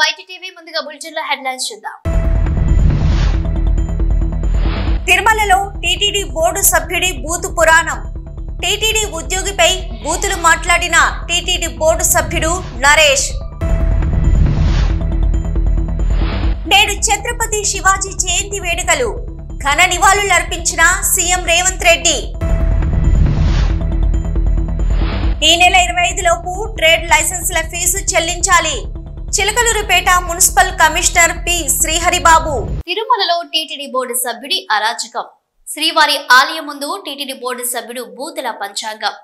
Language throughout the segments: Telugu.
YTTV ముందుగా బులెటిన్లో హెడ్లైన్స్ చూద్దాం. తిరుమలలో టీటీడీ బోర్డు సభ్యుడి బూతు పురాణం. టీటీడీ ఉద్యోగిపై బూతులు మాట్లాడిన టీటీడీ బోర్డు సభ్యుడు నరేష్. నేడు ఛత్రపతి శివాజీ జయంతి వేడుకలు. ఘన నివాళులర్పించిన సీఎం రేవంత్ రెడ్డి. ఈ నెల 25 లోపు ట్రేడ్ లైసెన్సుల ఫీజు చెల్లించాలి. Chilakaluripet municipal commissioner P Sriharibabu. తిరుమలలో టీటీడీ బోర్డు సభ్యుడి అరాచకం. శ్రీవారి ఆలయం ముందు టీటీడీ బోర్డు సభ్యుడు బూతుల పంచాంగం.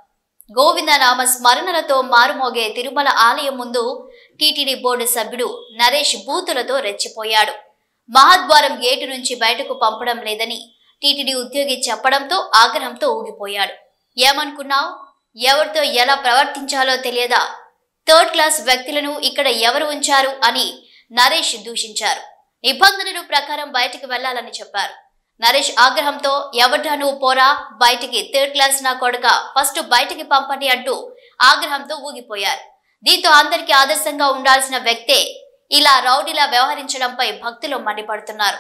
గోవింద నామ స్మరణలతో మారుమోగే తిరుమల ఆలయం ముందు టీటీడీ బోర్డు సభ్యుడు నరేష్ బూతులతో రెచ్చిపోయాడు. మహాద్వారం గేటు నుంచి బయటకు పంపడం లేదని టీటీడీ ఉద్యోగి చెప్పడంతో ఆగ్రహంతో ఊగిపోయాడు. ఏమనుకున్నావు? ఎవరితో ఎలా ప్రవర్తించాలో తెలియదా? థర్డ్ క్లాస్ వ్యక్తులను ఇక్కడ ఎవరు ఉంచారు అని నరేష్ దూషించారు. నిబంధనల ప్రకారం బయటికి వెళ్లాలని చెప్పారు. నరేష్ ఆగ్రహంతో ఎవడ్డా నువ్వు పోరా బయటికి, థర్డ్ క్లాస్ నా కొడుక, ఫస్ట్ బయటికి పంపండి అంటూ ఆగ్రహంతో ఊగిపోయారు. దీంతో అందరికీ ఆదర్శంగా ఉండాల్సిన వ్యక్తే ఇలా రౌడీలా వ్యవహరించడంపై భక్తులు మండిపడుతున్నారు.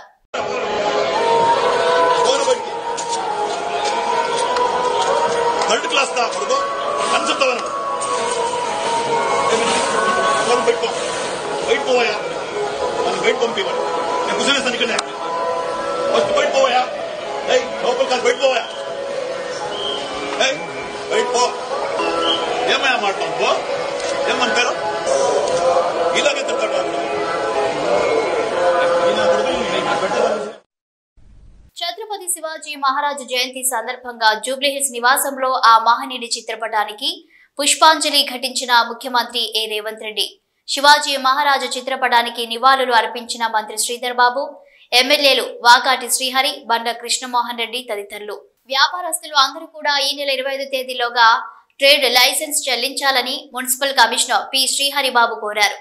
ఛత్రపతి శివాజీ మహారాజ్ జయంతి సందర్భంగా జూబ్లీహిల్స్ నివాసంలో ఆ మహనీయుడి చిత్రపటానికి పుష్పాంజలి ఘటించిన ముఖ్యమంత్రి ఏ రేవంత్ రెడ్డి. శివాజీ మహారాజు చిత్రపటానికి నివాళులు అర్పించిన మంత్రి శ్రీధర్ బాబు, ఎమ్మెల్యేలు వాకాటి శ్రీహరి, బండ కృష్ణమోహన్ రెడ్డి తదితరులు. వ్యాపారస్తులు అందరూ కూడా ఈ నెల 25 తేదీలోగా ట్రేడ్ లైసెన్స్ చెల్లించాలని మున్సిపల్ కమిషనర్ పి శ్రీహరిబాబు కోరారు.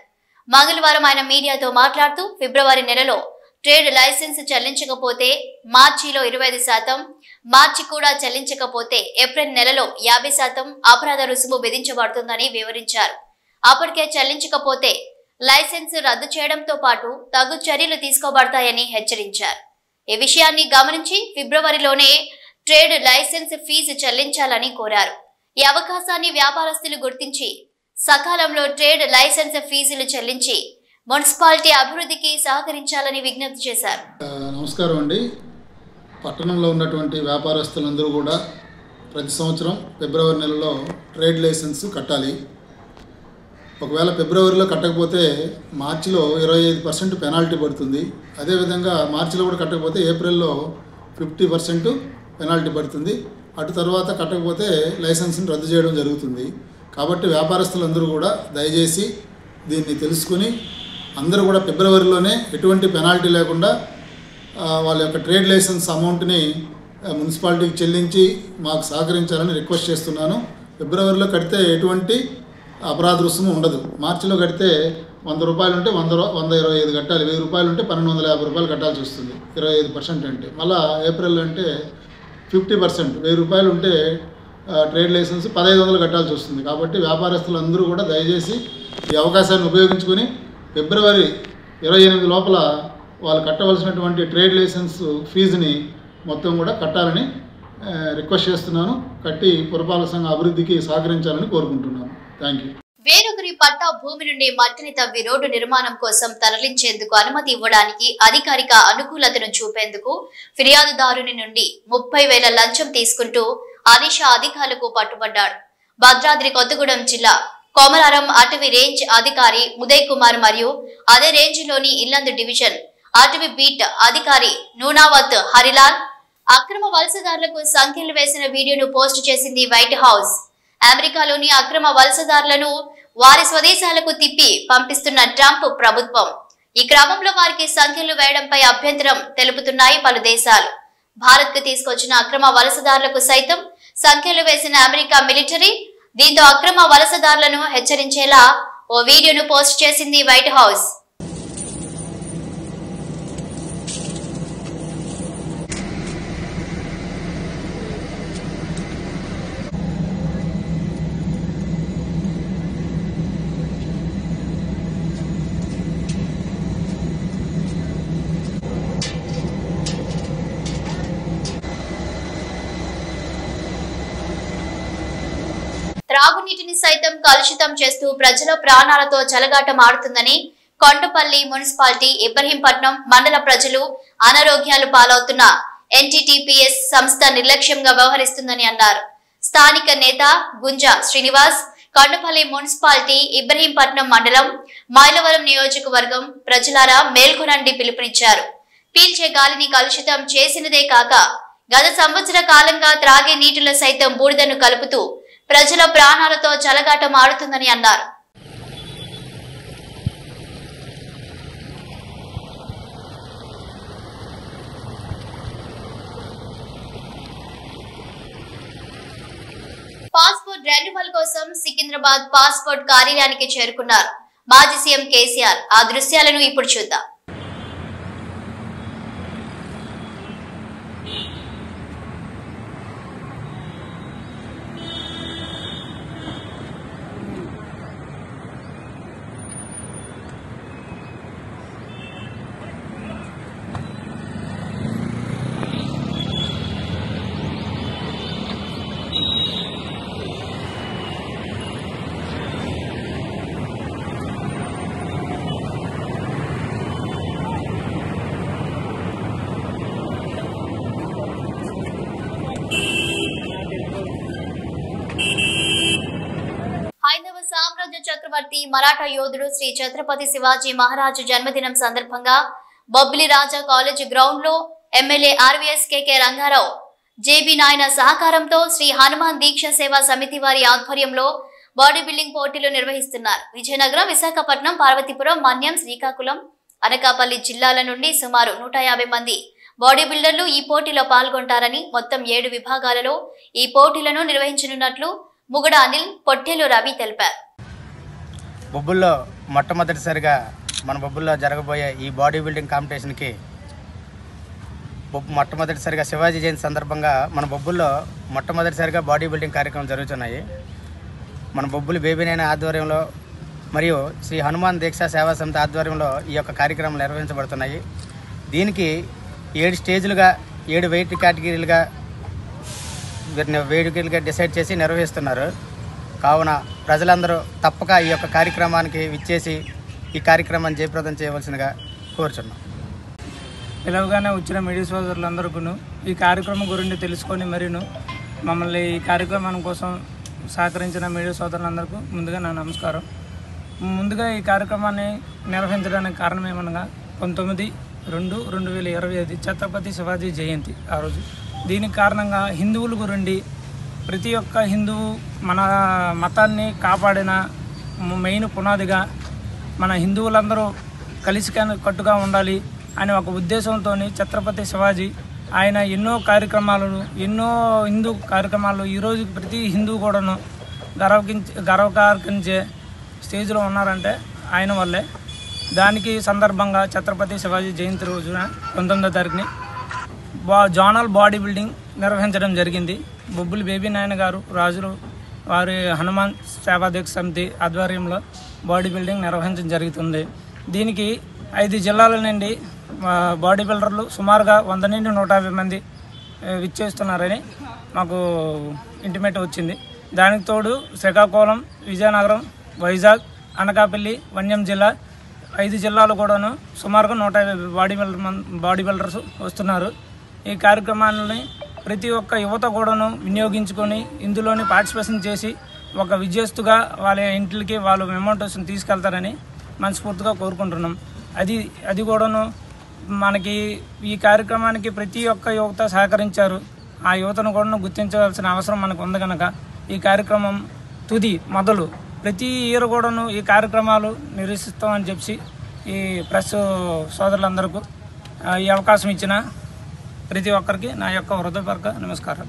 మంగళవారం ఆయన మీడియాతో మాట్లాడుతూ ఫిబ్రవరి నెలలో ట్రేడ్ లైసెన్స్ చెల్లించకపోతే మార్చిలో 25%, మార్చి కూడా చెల్లించకపోతే ఏప్రిల్ నెలలో 50% అపరాధ రుసుము విధించబడుతుందని వివరించారు. అప్పటికే చెల్లించకపోతే లైసెన్స్ రద్దు చేయడంతో పాటు తగు చర్యలు తీసుకోబడతాయని హెచ్చరించారు. ఈ విషయాన్ని గమనించి ఫిబ్రవరిలోనే ట్రేడ్ లైసెన్స్ ఫీజు చెల్లించాలని కోరారు. ఈ అవకాశాన్ని వ్యాపారస్తులు గుర్తించి సకాలంలో ట్రేడ్ లైసెన్స్ ఫీజులు చెల్లించి మున్సిపాలిటీ అభివృద్ధికి సహకరించాలని విజ్ఞప్తి చేశారు. నమస్కారం అండి. పట్టణంలో ఉన్నటువంటి వ్యాపారస్తులందరూ కూడా ప్రతి సంవత్సరం ఫిబ్రవరి నెలలో ట్రేడ్ లైసెన్స్ కట్టాలి. ఒకవేళ ఫిబ్రవరిలో కట్టకపోతే మార్చిలో 25% పెనాల్టీ పడుతుంది. అదేవిధంగా మార్చిలో కూడా కట్టకపోతే ఏప్రిల్లో 50% పెనాల్టీ పడుతుంది. అటు తర్వాత కట్టకపోతే లైసెన్స్ని రద్దు చేయడం జరుగుతుంది. కాబట్టి వ్యాపారస్తులందరూ కూడా దయచేసి దీన్ని తెలుసుకుని అందరూ కూడా ఫిబ్రవరిలోనే ఎటువంటి పెనాల్టీ లేకుండా వాళ్ళ యొక్క ట్రేడ్ లైసెన్స్ అమౌంట్ని మున్సిపాలిటీకి చెల్లించి మాకు సహకరించాలని రిక్వెస్ట్ చేస్తున్నాను. ఫిబ్రవరిలో కడితే ఎటువంటి అపరాధ రుసుము ఉండదు. మార్చిలో కడితే 100 రూపాయలు ఉంటే 125 కట్టాలి. 1000 రూపాయలు ఉంటే 1250 రూపాయలు కట్టాల్సి వస్తుంది. 25% అంటే. మళ్ళీ ఏప్రిల్ అంటే 50%, 1000 రూపాయలు ఉంటే ట్రేడ్ లైసెన్స్ 1500 కట్టాల్సి వస్తుంది. కాబట్టి వ్యాపారస్తులందరూ కూడా దయచేసి ఈ అవకాశాన్ని ఉపయోగించుకొని ఫిబ్రవరి 28 లోపల వాళ్ళు కట్టవలసినటువంటి ట్రేడ్ లైసెన్స్ ఫీజుని మొత్తం కూడా కట్టాలని రిక్వెస్ట్ చేస్తున్నాను. కట్టి పురపాలక సంఘ అభివృద్ధికి సహకరించాలని కోరుకుంటున్నాను. Thank you. వేరొకరి పట్టా భూమి నుండి మట్టిని తవ్వి రోడ్డు నిర్మాణం కోసం తరలించేందుకు అనుమతి ఇవ్వడానికి అధికారిక అనుకూలతను చూపేందుకు ఫిర్యాదుదారుని నుండి 30,000 లంచం తీసుకుంటూ అనిష అధికారులకు పట్టుబడ్డాడు. భద్రాద్రి కొత్తగూడెం జిల్లా కోమలారం అటవీ రేంజ్ అధికారి ఉదయ్ కుమార్ మరియు అదే రేంజ్లోని ఇల్లందు డివిజన్ అటవీ బీట్ అధికారి నూనావత్ హరిలాల్ అక్రమ వలసదారులకు సంఖ్యలు వేసిన వీడియోను పోస్టు చేసింది వైట్ హౌస్. అమెరికాలోని అక్రమ వలసదారులను వారి స్వదేశాలకు తిప్పి పంపిస్తున్న ట్రంప్ ప్రభుత్వం. ఈ క్రమంలో వారికి సంఖ్యలు వేయడంపై అభ్యంతరం తెలుపుతున్నాయి పలు దేశాలు. భారత్ కు తీసుకొచ్చిన అక్రమ వలసదారులకు సైతం సంఖ్యలు వేసిన అమెరికా మిలిటరీ దీంతో అక్రమ వలసదారులను హెచ్చరించేలా ఓ వీడియోను పోస్ట్ చేసింది వైట్ హౌస్. తాగునీటిని సైతం కలుషితం చేస్తూ ప్రజల ప్రాణాలతో చెలగాటమాడుతుందని కొండపల్లి మున్సిపాలిటీ ఇబ్రహీంపట్నం మండల ప్రజలు అనారోగ్యాలు పాలవుతున్న ఎన్టీటీపీఎస్ సంస్థ నిర్లక్ష్యంగా వ్యవహరిస్తుందని అన్నారు. స్థానిక నేత గుంజా శ్రీనివాస్ కొండపల్లి మున్సిపాలిటీ ఇబ్రహీంపట్నం మండలం మైలవరం నియోజకవర్గం ప్రజలారా మేల్కొనండి పిలుపునిచ్చారు. పీల్చే గాలిని కలుషితం చేసినదే కాక గత సంవత్సర కాలంగా త్రాగే నీటిలో సైతం బూడిదను కలుపుతూ ప్రజల ప్రాణాలతో చెలగాటం ఆడుతుందని అన్నారు. పాస్పోర్ట్ రెన్యువల్ కోసం సికింద్రాబాద్ పాస్పోర్ట్ కార్యాలయానికి చేరుకున్నారు మాజీ సీఎం కేసీఆర్. ఆ దృశ్యాలను ఇప్పుడు చూద్దాం. హైందవ సామ్రాజ్య చక్రవర్తి మరాఠా యోధుడు శ్రీ ఛత్రపతి శివాజీ మహారాజు జన్మదినం సందర్భంగా బొబ్బిలి రాజా కాలేజ్ గ్రౌండ్ లో ఎమ్మెల్యే ఆర్వీఎస్ కేకే రంగారావు జేబీ నాయన సహకారంతో శ్రీ హనుమాన్ దీక్ష సేవా సమితి వారి ఆధ్వర్యంలో బాడీ బిల్డింగ్ పోటీలు నిర్వహిస్తున్నారు. విజయనగరం, విశాఖపట్నం, పార్వతీపురం, మన్యం, శ్రీకాకుళం, అనకాపల్లి జిల్లాల నుండి సుమారు 150 మంది బాడీ బిల్డర్లు ఈ పోటీలో పాల్గొంటారని, మొత్తం 7 విభాగాలలో ఈ పోటీలను నిర్వహించనున్నట్లు ముగడ అనిల్, పొట్టేలు రవి తెలిపారు. బొబ్బుల్లో మొట్టమొదటిసారిగా మన బొబ్బుల్లో జరగబోయే ఈ బాడీ బిల్డింగ్ కాంపిటీషన్కి మొట్టమొదటిసారిగా శివాజీ జయంతి సందర్భంగా మన బొబ్బుల్లో మొట్టమొదటిసారిగా బాడీ బిల్డింగ్ కార్యక్రమం జరుగుతున్నాయి. మన బొబ్బులు బేబీనైన ఆధ్వర్యంలో మరియు శ్రీ హనుమాన్ దీక్ష సేవా సమితి ఆధ్వర్యంలో ఈ యొక్క కార్యక్రమాలు నిర్వహించబడుతున్నాయి. దీనికి 7 స్టేజ్లుగా 7 వెయిట్ కేటగిరీలుగా వేడుకలుగా డిసైడ్ చేసి నిర్వహిస్తున్నారు. కావున ప్రజలందరూ తప్పక ఈ యొక్క కార్యక్రమానికి విచ్చేసి ఈ కార్యక్రమాన్ని జయప్రదం చేయవలసిందిగా కోరుచున్నాం. పిలవగానే వచ్చిన మీడియా సోదరులందరికీ ఈ కార్యక్రమం గురించి తెలుసుకొని మరియు మమ్మల్ని ఈ కార్యక్రమం కోసం సహకరించిన మీడియా సోదరులందరికీ ముందుగా నా నమస్కారం. ముందుగా ఈ కార్యక్రమాన్ని నిర్వహించడానికి కారణం ఏమనగా 19/2/2025 ఛత్రపతి శివాజీ జయంతి ఆ రోజు. దీనికి కారణంగా హిందువుల గురించి ప్రతి ఒక్క హిందువు మన మతాన్ని కాపాడిన మెయిన్ పునాదిగా మన హిందువులందరూ కలిసి కట్టుగా ఉండాలి అనే ఒక ఉద్దేశంతో ఛత్రపతి శివాజీ ఆయన ఎన్నో హిందూ కార్యక్రమాలు ఈరోజు ప్రతి హిందువు కూడాను గర్వకార్కించే స్టేజ్లో ఉన్నారంటే ఆయన వల్లే. దానికి సందర్భంగా ఛత్రపతి శివాజీ జయంతి రోజున 19వ తారీఖుని జోనల్ బాడీ బిల్డింగ్ నిర్వహించడం జరిగింది. బొబ్బులి బేబీ నాయన గారు రాజులు వారి హనుమాన్ సేవా దీక్ష సమితి ఆధ్వర్యంలో బాడీ బిల్డింగ్ నిర్వహించడం జరుగుతుంది. దీనికి 5 జిల్లాల నుండి బాడీ బిల్డర్లు సుమారుగా 100 నుండి 150 మంది విచ్చేస్తున్నారని మాకు ఇంటిమేట్ వచ్చింది. దానికి తోడు శ్రీకాకుళం, విజయనగరం, వైజాగ్, అనకాపల్లి, మన్యం జిల్లా 5 జిల్లాలు కూడాను సుమారుగా 150 బాడీ బిల్డర్స్ వస్తున్నారు. ఈ కార్యక్రమాన్ని ప్రతి ఒక్క యువత కూడాను వినియోగించుకొని ఇందులోని పార్టిసిపేషన్ చేసి ఒక విజేస్తుగా వాళ్ళ ఇంటికి వాళ్ళు మెమోంటోస్ని తీసుకెళ్తారని మనస్ఫూర్తిగా కోరుకుంటున్నాం. అది కూడాను మనకి ఈ కార్యక్రమానికి ప్రతి ఒక్క యువత సహకరించారు. ఆ యువతను కూడా గుర్తించవలసిన అవసరం మనకు ఉంది కనుక ఈ కార్యక్రమం మొదలు ప్రతి ఇయర్ కూడాను ఈ కార్యక్రమాలు నిర్వహిస్తామని చెప్పి ఈ ప్రెస్ సోదరులందరికీ ఈ అవకాశం ఇచ్చిన ప్రతి ఒక్కరికి నా యొక్క హృదయపూర్వక నమస్కారం.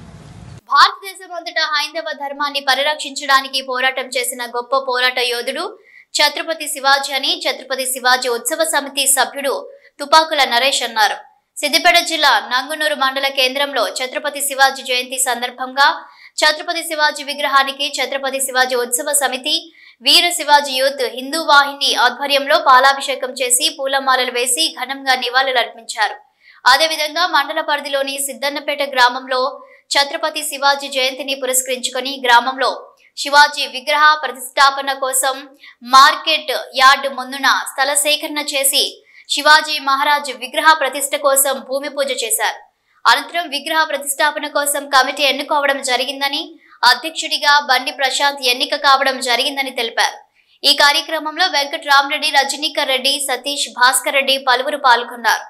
భారతదేశం అంతటా హైందవ ధర్మాన్ని పరిరక్షించడానికి పోరాటం చేసిన గొప్ప పోరాట యోధుడు ఛత్రపతి శివాజీ అని ఛత్రపతి శివాజీ ఉత్సవ సమితి సభ్యుడు తుపాకుల నరేష్ అన్నారు. సిద్దిపేట జిల్లా నంగునూరు మండల కేంద్రంలో ఛత్రపతి శివాజీ జయంతి సందర్భంగా ఛత్రపతి శివాజీ విగ్రహానికి ఛత్రపతి శివాజీ ఉత్సవ సమితి, వీర శివాజీ యూత్ హిందూ వాహిని ఆధ్వర్యంలో పాలాభిషేకం చేసి పూలమాలలు వేసి ఘనంగా నివాళులర్పించారు. అదేవిధంగా మండల పరిధిలోని సిద్దన్నపేట గ్రామంలో ఛత్రపతి శివాజీ జయంతిని పురస్కరించుకొని గ్రామంలో శివాజీ విగ్రహ ప్రతిష్టాపన కోసం మార్కెట్ యార్డ్ ముందున స్థల సేకరణ చేసి శివాజీ మహారాజ్ విగ్రహ ప్రతిష్ఠ కోసం భూమి పూజ చేశారు. అనంతరం విగ్రహ ప్రతిష్టాపన కోసం కమిటీ ఎన్నుకోవడం జరిగిందని, అధ్యక్షుడిగా బండి ప్రశాంత్ ఎన్నిక కావడం జరిగిందని తెలిపారు. ఈ కార్యక్రమంలో వెంకట్రామరెడ్డి, రజనీకర్ రెడ్డి, సతీష్, భాస్కర్ రెడ్డి పలువురు పాల్గొన్నారు.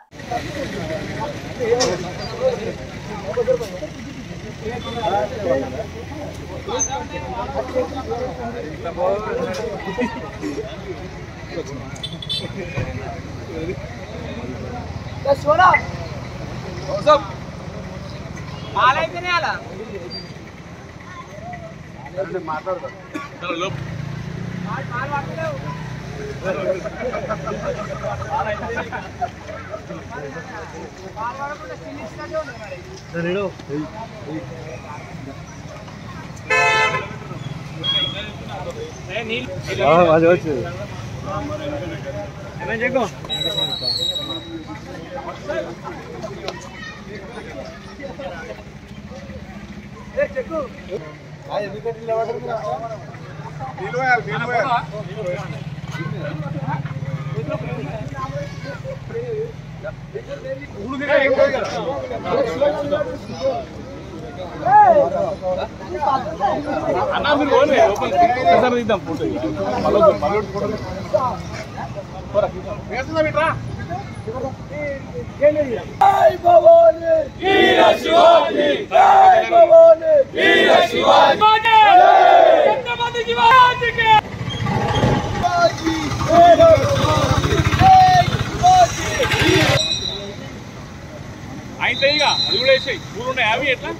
అయితే ఇక అది కూడా వేసాయి ఊరు ఉన్నాయి అవి ఎట్లా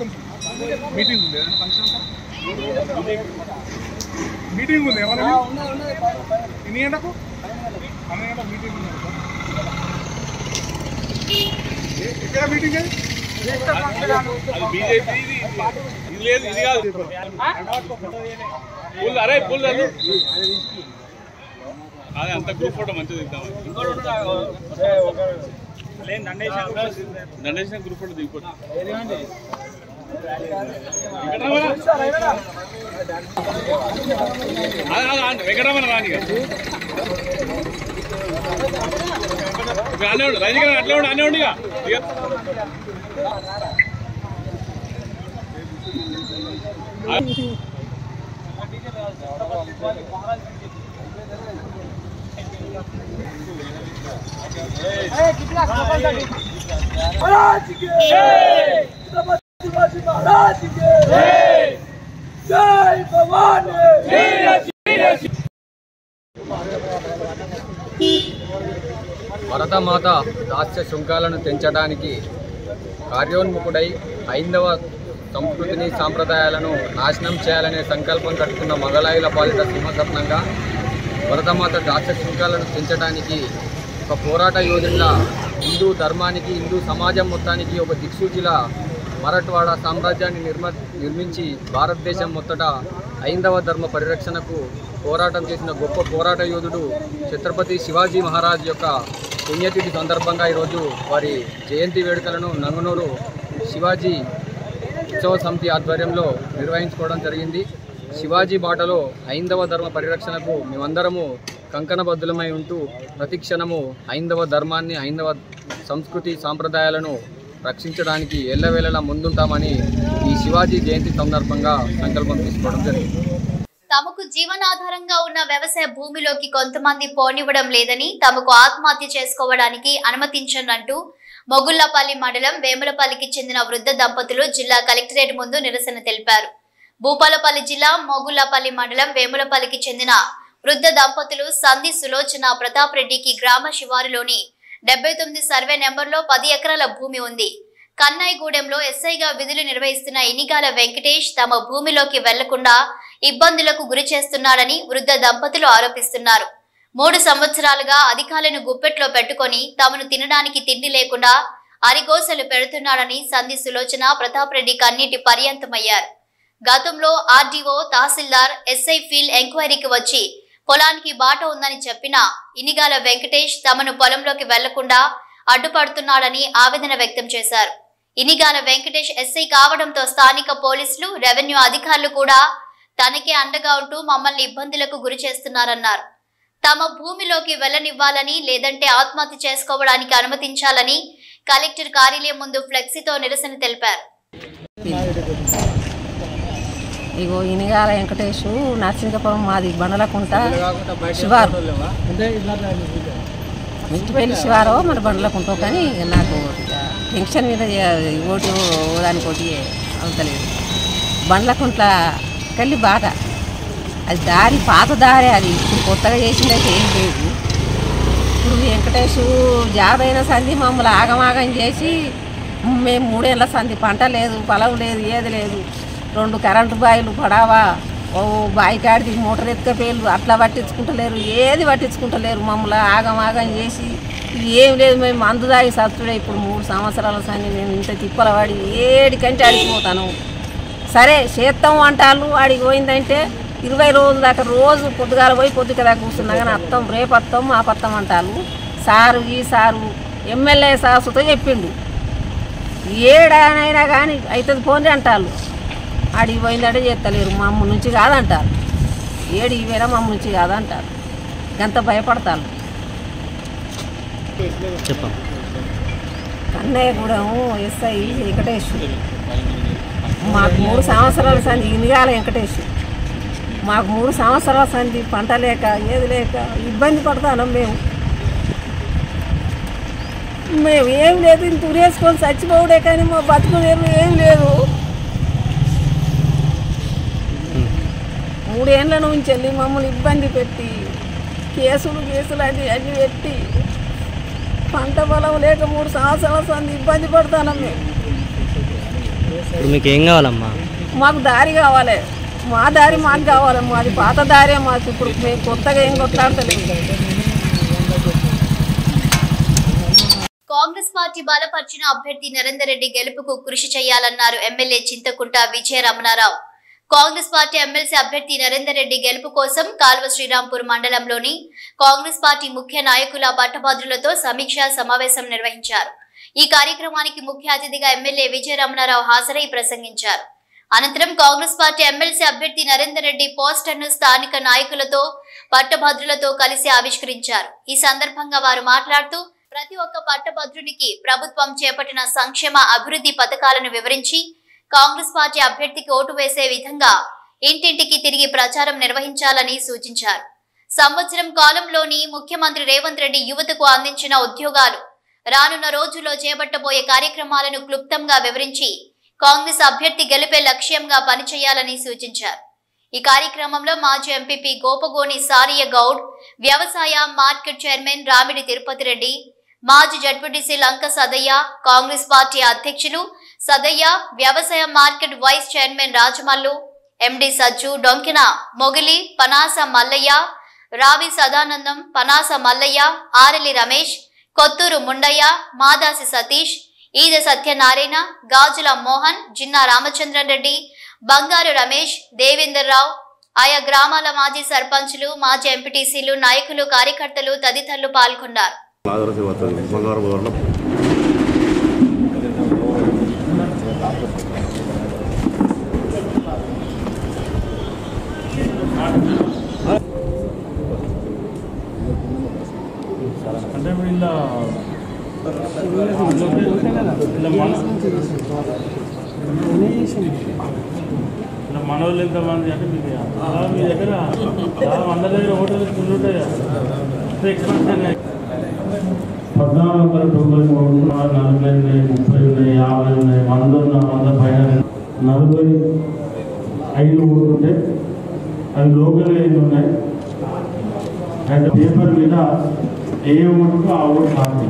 మీటింగ్ ఉంది మీటింగ్ ఉంది ఎవరైనా ఎన్ని గంటకు 12 గంటలకు మీటింగ్ ఉంది ఎక్కడ మీటింగ్ అది బీజేపీ ఇది లేదు ఇది కాదు పూలు అరే పూలు అదే అంత గ్రూప్ ఫోటో మంచిది ఇద్దామని దండేసిన గ్రూప్ ఫోటో దిగిపోతుంది వెంకటరమణ రాని అనే ఉండు రజనీకాంత్ అట్లే ఉండు అనే ఉండు ఇక భరతమాత దాస్య శృంఖాలను తెంచడానికి కార్యోన్ముఖుడై హైందవ సంస్కృతిని సాంప్రదాయాలను నాశనం చేయాలనే సంకల్పం కట్టుకున్న మొగలాయుల పాలిత సింహస్వప్నంగా భరతమాత దాస్య శృంఖాలను తెంచడానికి ఒక పోరాట యోధుడిలా హిందూ ధర్మానికి, హిందూ సమాజం మొత్తానికి ఒక దిక్సూచిలా మరాఠవాడ సామ్రాజ్యాన్ని నిర్మించి భారతదేశం మొత్తట హైందవ ధర్మ పరిరక్షణకు పోరాటం చేసిన గొప్ప పోరాట యోధుడు ఛత్రపతి శివాజీ మహారాజ్ యొక్క పుణ్యతిథి సందర్భంగా ఈరోజు వారి జయంతి వేడుకలను నంగనూరు శివాజీ ఉత్సవ సమితి ఆధ్వర్యంలో నిర్వహించుకోవడం జరిగింది. శివాజీ బాటలో హైందవ ధర్మ పరిరక్షణకు మేమందరము కంకణబద్ధులమై ఉంటూ ప్రతిక్షణము హైందవ ధర్మాన్ని, హైందవ సంస్కృతి సాంప్రదాయాలను రక్షించడానికి ఎల్లవేళలా ముందుంటామని ఈ శివాజీ జయంతి సందర్భంగా సంకల్పం తీసుకోవడం జరిగింది. తమకు జీవనాధారంగా ఉన్న వ్యవసాయ భూమిలోకి కొంతమంది పోనివ్వడం లేదని, తమకు ఆత్మహత్య చేసుకోవడానికి అనుమతించనంటూ మొగుళ్లపల్లి మండలం వేములపల్లికి చెందిన వృద్ధ దంపతులు జిల్లా కలెక్టరేట్ ముందు నిరసన తెలిపారు. భూపాలపల్లి జిల్లా మొగుళ్లపల్లి మండలం వేములపల్లికి చెందిన వృద్ధ దంపతులు సంధి సులోచన ప్రతాప్ రెడ్డికి గ్రామ శివారులోని 79 సర్వే నెంబర్లో 10 ఎకరాల భూమి ఉంది. కన్నాయిగూడెంలో ఎస్ఐగా విధులు నిర్వహిస్తున్న ఇనిగాల వెంకటేష్ తమ భూమిలోకి వెళ్లకుండా ఇబ్బందులకు గురి చేస్తున్నాడని వృద్ధ దంపతులు ఆరోపిస్తున్నారు. 3 సంవత్సరాలుగా అధికారులను గుప్పెట్లో పెట్టుకొని తమను తినడానికి తిండి లేకుండా అరిగోసలు పెడుతున్నాడని సంధి సులోచన ప్రతాప్ రెడ్డి కన్నీటి పర్యంతమయ్యారు. గతంలో ఆర్డీఓ, తహసీల్దార్, ఎస్ఐ ఫీల్డ్ ఎంక్వైరీకి వచ్చి పొలానికి బాట ఉందని చెప్పినా ఇనిగాల వెంకటేష్ తమను పొలంలోకి వెళ్లకుండా అడ్డుపడుతున్నాడని ఆవేదన వ్యక్తం చేశారు. ఇనిగాల వెంకటేష్ ఎస్ఐ కావడంతో స్థానిక పోలీసులు, రెవెన్యూ అధికారులు కూడా తనకే అండగా ఉంటూ మమ్మల్ని ఇబ్బందులకు గురి చేస్తున్నారన్నారు. తమ భూమిలోకి వెళ్లనివ్వాలని లేదంటే ఆత్మహత్య చేసుకోవడానికి అనుమతించాలని కలెక్టర్ కార్యాలయం ముందు ఫ్లెక్సీతో నిరసన తెలిపారు. ఇగో ఇనిగాల వెంకటేషు నరసింగపురం మాది బండలకుంట శివారు మిట్టిపల్లి శివారో మరి బండలకుంటో కానీ నాకు టెన్షన్ మీద ఓటు దానికి ఒకటి అవుతలేదు. బండ్లకుంట్ల కళ్ళి బాధ అది దారి పాత దారే అది ఇప్పుడు కొత్తగా చేసిందైతే ఏం లేదు. ఇప్పుడు వెంకటేష్ జాబ్ అయిన సంధి మమ్మల్ని ఆగమాగం చేసి మేము 3 ఏళ్ళ సంధి పంట లేదు పొలం లేదు ఏది లేదు 2 కరెంటు బాయిలు పడావా ఓ బాయి కాడిది మోటార్ ఎత్తుకపోయారు అట్లా పట్టించుకుంటలేరు ఏది పట్టించుకుంటలేరు మమ్మల్ని ఆగమాగం చేసి ఏం లేదు మేము మందు దాగి సత్తుడే ఇప్పుడు 3 సంవత్సరాల సంధి మేము ఇంత తిప్పల వాడి ఏడికంటే అడిగిపోతాను. సరే చేత్తాం అంటారు అడిగి పోయిందంటే 20 రోజుల దాకా రోజు పొద్దుగాల పోయి పొద్దుగా దాకా కూర్చున్నా కానీ అత్తం రేపు అత్తం మా పత్తం అంటారు. సారు ఈ సారు ఎమ్మెల్యే సాసుతో చెప్పిండు ఏడానైనా కానీ అవుతుంది పోండి అంటారు. అడిగి పోయిందంటే చేస్తలేరు మమ్మ నుంచి కాదంటారు. ఏడికి పోయినా మమ్మ నుంచి కాదంటారు. గంత భయపడతారు. కన్నయ్య కూడా ఎస్ఐ వెంకటేష్ మాకు 3 సంవత్సరాల సంధి ఇనిగాల వెంకటేష్ మాకు 3 సంవత్సరాల సంధి పంట లేక ఏది లేక ఇబ్బంది పడతాను. మేము ఏం లేదు ఇంత ఉరేసుకొని చచ్చిపోవడే కానీ మా బతుకునేరు ఏం లేదు. 3 ఏళ్ళ నుంచి వెళ్ళి మమ్మల్ని ఇబ్బంది పెట్టి కేసులు అన్నీ పెట్టి పంట పొలం లేక 3 సంవత్సరాల సంధి ఇబ్బంది పడతాను మేము. ఇప్పుడు మీకు ఏం కావాలమ్మా? మాకు దారి కావాలి. మా దారి మాకు కావాలి. మాది పాత దారే మాకు. ఇప్పుడు మేము కొత్తగా ఏం కొట్లాడతలేదు. కాంగ్రెస్ పార్టీ బలపరిచిన అభ్యర్థి నరేందర్ రెడ్డి గెలుపుకు కృషి చేయాలన్నారు ఎమ్మెల్యే చింతకుంట విజయ రమణారావు. కాంగ్రెస్ పార్టీ ఎమ్మెల్సీ అభ్యర్థి నరేందర్ రెడ్డి గెలుపు కోసం కాల్వ శ్రీరాంపూర్ మండలంలోని కాంగ్రెస్ పార్టీ ముఖ్య నాయకుల పట్టభద్రులతో సమీక్షా సమావేశం నిర్వహించారు. ఈ కార్యక్రమానికి ముఖ్య అతిథిగా ఎమ్మెల్యే విజయ రమణారావు హాజరై ప్రసంగించారు. అనంతరం కాంగ్రెస్ పార్టీ ఎమ్మెల్సీ అభ్యర్థి నరేందర్ రెడ్డి పోస్టర్ను స్థానిక నాయకులతో పట్టభద్రులతో కలిసి ఆవిష్కరించారు. ఈ సందర్భంగా వారు మాట్లాడుతూ ప్రతి ఒక్క పట్టభద్రునికి ప్రభుత్వం చేపట్టిన సంక్షేమ అభివృద్ధి పథకాలను వివరించి కాంగ్రెస్ పార్టీ అభ్యర్థికి ఓటు వేసే విధంగా ఇంటింటికి తిరిగి ప్రచారం నిర్వహించాలని సూచించారు. సంవత్సరం కాలంలోని ముఖ్యమంత్రి రేవంత్ రెడ్డి యువతకు అందించిన ఉద్యోగాలు, రానున్న రోజుల్లో చేపట్టబోయే కార్యక్రమాలను క్లుప్తంగా వివరించి కాంగ్రెస్ అభ్యర్థి గెలిపే లక్ష్యంగా పనిచేయాలని సూచించారు. ఈ కార్యక్రమంలో మాజీ ఎంపీపీ గోపగోని సారియ గౌడ్, వ్యవసాయ మార్కెట్ చైర్మన్ రామిడి తిరుపతి రెడ్డి, మాజీ జడ్పీటీసీ లంక సదయ్య, కాంగ్రెస్ పార్టీ అధ్యక్షులు సదయ్య, వ్యవసాయ మార్కెట్ వైస్ చైర్మన్ రాజమల్లు, ఎండి సజ్జు, డొంకిన మొగిలి, పనాస మల్లయ్య, రావి సదానందం, పనాస మల్లయ్య, ఆరెలి రమేష్, కొత్తూరు ముండయ్య, మాదాసి సతీష్, ఈద సత్యనారాయణ, గాజుల మోహన్, జిన్నా రామచంద్రన్ రెడ్డి, బంగారు రమేష్, దేవేందర్ రావు, ఆయా గ్రామాల మాజీ సర్పంచులు, మాజీ ఎంపీటీసీలు, నాయకులు, కార్యకర్తలు తదితరులు పాల్గొన్నారు. అంటే ఇలా మనోళ్ళు ఎంతమంది అంటే మీకు మీ దగ్గర అందరి దగ్గర ఓటర్లు ఉంటాయా? 14 టోకన్లు 40 ఉన్నాయి, 30 ఉన్నాయి, 50 ఉన్నాయి, 100 ఉన్నాయి, 100 పైన 45 ఓట్లు ఉంటాయి. అవి లోకల్ ఎన్ని ఉన్నాయి అండ్ పేపర్ మీద ఏ ఓటుకు ఆ ఓటు పార్టీ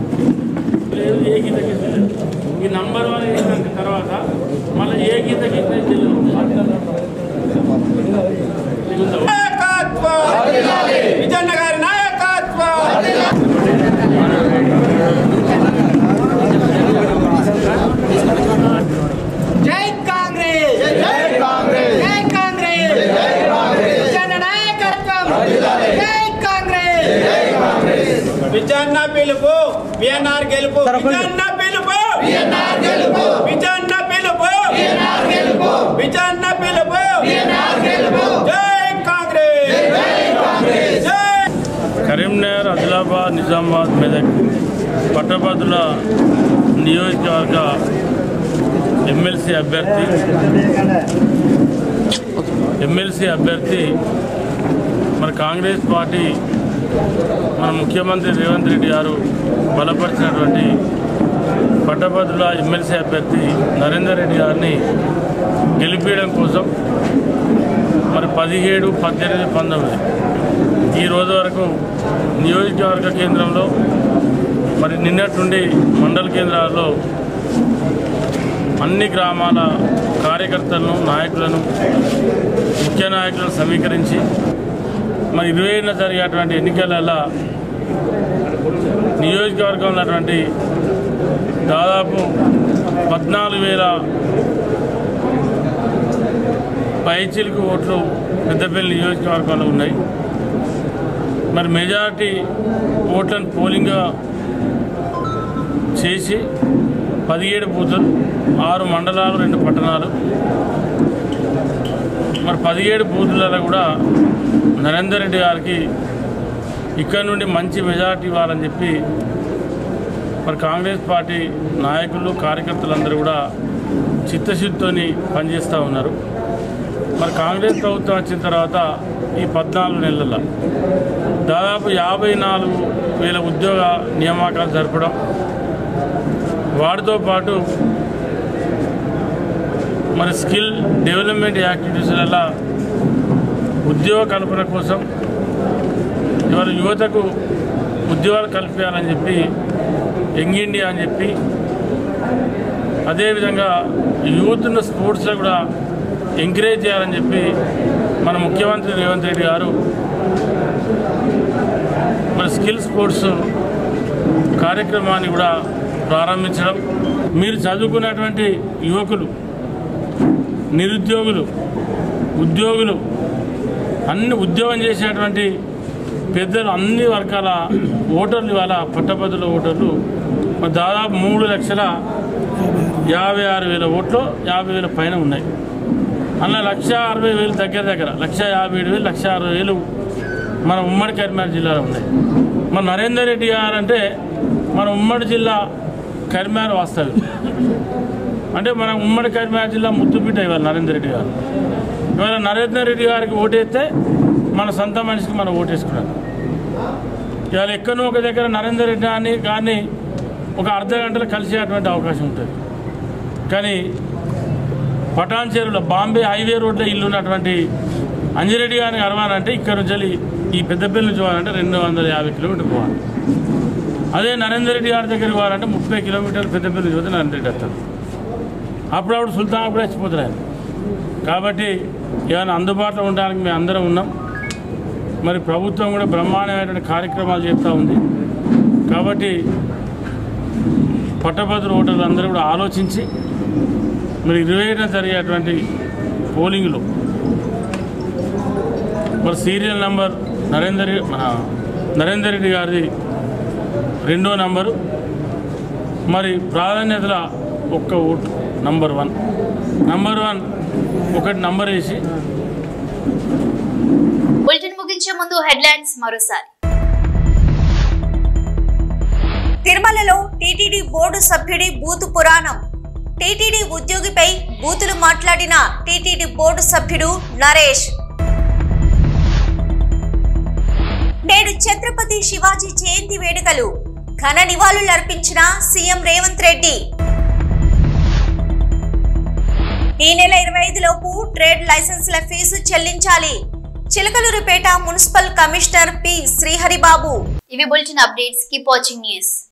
లేదు. ఏ గీత గీతలేదు. ఈ నంబర్ 1 వేసినాక తర్వాత మళ్ళీ ఏ గీత గీత విజయన్న గారి నాయకత్వం. జై కాంగ్రెస్, జై కాంగ్రెస్, జై కాంగ్రెస్, జై కాంగ్రెస్. విజయన్న నాయకత్వం. జై కాంగ్రెస్, జై కాంగ్రెస్. విజయన్న పిలుపు, విఎన్ఆర్ గెలుపు. విజయన్న పిలుపు, విఎన్ఆర్ గెలుపు. విజయన్న పిలుపు, విఎన్ఆర్ గెలుపు. విజయన్న పిలుపు, విఎన్ఆర్ గెలుపు. కరీంనగర్, ఆదిలాబాద్, నిజామాబాద్, మెదక్ పట్టభద్రుల నియోజకవర్గ ఎమ్మెల్సీ అభ్యర్థి మన కాంగ్రెస్ పార్టీ మన ముఖ్యమంత్రి రేవంత్ రెడ్డి గారు బలపరిచినటువంటి పట్టభద్రుల ఎమ్మెల్సీ అభ్యర్థి నరేందర్ రెడ్డి గారిని గెలిపించడం కోసం మరి 17, 18, 19 ఈ రోజు వరకు నియోజకవర్గ కేంద్రంలో మరి నిన్నటి నుండి మండల కేంద్రాల్లో అన్ని గ్రామాల కార్యకర్తలను, నాయకులను, ముఖ్య నాయకులను సమీకరించి మరి 20 జరిగేటువంటి ఎన్నికలలో నియోజకవర్గంలో ఉన్నటువంటి దాదాపు 14,000 పైచిలకు ఓట్లు పెద్దపల్లి నియోజకవర్గంలో ఉన్నాయి. మరి మెజారిటీ ఓట్లను పోలింగ్గా చేసి 17 బూతులు, 6 మండలాలు, 2 పట్టణాలు, మరి 17 బూతులలో కూడా నరేందర్ రెడ్డి గారికి ఇక్కడ నుండి మంచి మెజారిటీ ఇవ్వాలని చెప్పి మరి కాంగ్రెస్ పార్టీ నాయకులు, కార్యకర్తలందరూ కూడా చిత్తశుద్ధితో పనిచేస్తూ ఉన్నారు. మరి కాంగ్రెస్ ప్రభుత్వం వచ్చిన తర్వాత ఈ 14 నెలల్లో దాదాపు 54,000 ఉద్యోగ నియామకాలు జరపడం, వాటితో పాటు మరి స్కిల్ డెవలప్మెంట్ యాక్టివిటీస్లలో ఉద్యోగ కల్పన కోసం ఇవాళ యువతకు ఉద్యోగాలు కల్పించాలని చెప్పి యంగ్ ఇండియా అని చెప్పి, అదేవిధంగా యూత్ను స్పోర్ట్స్లో కూడా ఎంకరేజ్ చేయాలని చెప్పి మన ముఖ్యమంత్రి రేవంత్ రెడ్డి గారు మరి స్కిల్ స్పోర్ట్స్ కార్యక్రమాన్ని కూడా ప్రారంభించడం. మీరు చదువుకున్నటువంటి యువకులు, నిరుద్యోగులు, ఉద్యోగులు, అన్ని ఉద్యోగం చేసేటువంటి పెద్దలు, అన్ని వర్గాల ఓటర్లు ఇవాళ పట్టభద్రుల ఓటర్లు మరి దాదాపు 3,56,000 ఓట్లు 50,000 పైన ఉన్నాయి. అలా 1,60,000 దగ్గర 1,57,000, 1,60,000 మన ఉమ్మడి కరీంనగర్ జిల్లాలో ఉన్నాయి. మన నరేందర్ రెడ్డి గారు అంటే మన ఉమ్మడి జిల్లా కరీంనగర్ వాస్తవ్యం. అంటే మన ఉమ్మడి కరీంనగర్ జిల్లా ముద్దుబిడ్డ ఇవాళ నరేందర్ రెడ్డి గారు. ఇవాళ నరేందర్ రెడ్డి గారికి ఓటేస్తే మన సొంత మనిషికి మనం ఓటేసుకున్నాం. ఇవాళ ఎక్కడో ఒక దగ్గర నరేందర్ రెడ్డి గారిని ఒక అర్ధ గంటలో కలిసేటువంటి అవకాశం ఉంటుంది. కానీ పటాన్ చెరువులో బాంబే హైవే రోడ్లో ఇల్లు ఉన్నటువంటి అంజిరెడ్డి గారిని అరవాలంటే ఇక్కడ నుంచి ఈ పెద్దపల్లి నుంచి పోవాలంటే 250 కిలోమీటర్లు పోవాలి. అదే నరేందర్ రెడ్డి గారి దగ్గరికి పోవాలంటే 30 కిలోమీటర్లు పెద్దపల్లి నుంచి పోతే నరేందర్ రెడ్డి వస్తారు. అప్పుడప్పుడు సుల్తాన్ కూడా వచ్చిపోతారు ఆయన. కాబట్టి ఏమైనా అందుబాటులో ఉండడానికి మేము అందరం ఉన్నాం. మరి ప్రభుత్వం కూడా బ్రహ్మాండమైనటువంటి కార్యక్రమాలు చేస్తూ ఉంది. కాబట్టి పట్టభద్రుల ఓటర్లు అందరూ కూడా ఆలోచించి మరి 27న జరిగేటువంటి పోలింగ్లో మరి సీరియల్ నంబర్ నరేందర్ రెడ్డి గారిది 2వ నంబరు, మరి ప్రాధాన్యతల ఒక్క ఓటు నంబర్ 1 ఒకటి నంబర్ వేసి. బులెటిన్ ముగించే ముందు హెడ్లైన్స్ మరోసారి. తిరుమలలో టీటీడీ బోర్డు సభ్యుడి బూతు పురాణం. టీటీడీ ఉద్యోగిపై బూతులు మాట్లాడిన టీటీడీ బోర్డు సభ్యుడు నరేష్. నేడు ఛత్రపతి శివాజీ జయంతి వేడుకలు, ఘన నివాళులర్పించిన సీఎం రేవంత్ రెడ్డి. ఈ నెల 25 లోపు ట్రేడ్ లైసెన్సుల ఫీజు చెల్లించాలి. Chilakaluripet municipal commissioner P Sriharibabu. ఇవి bulletin updates. Keep watching news.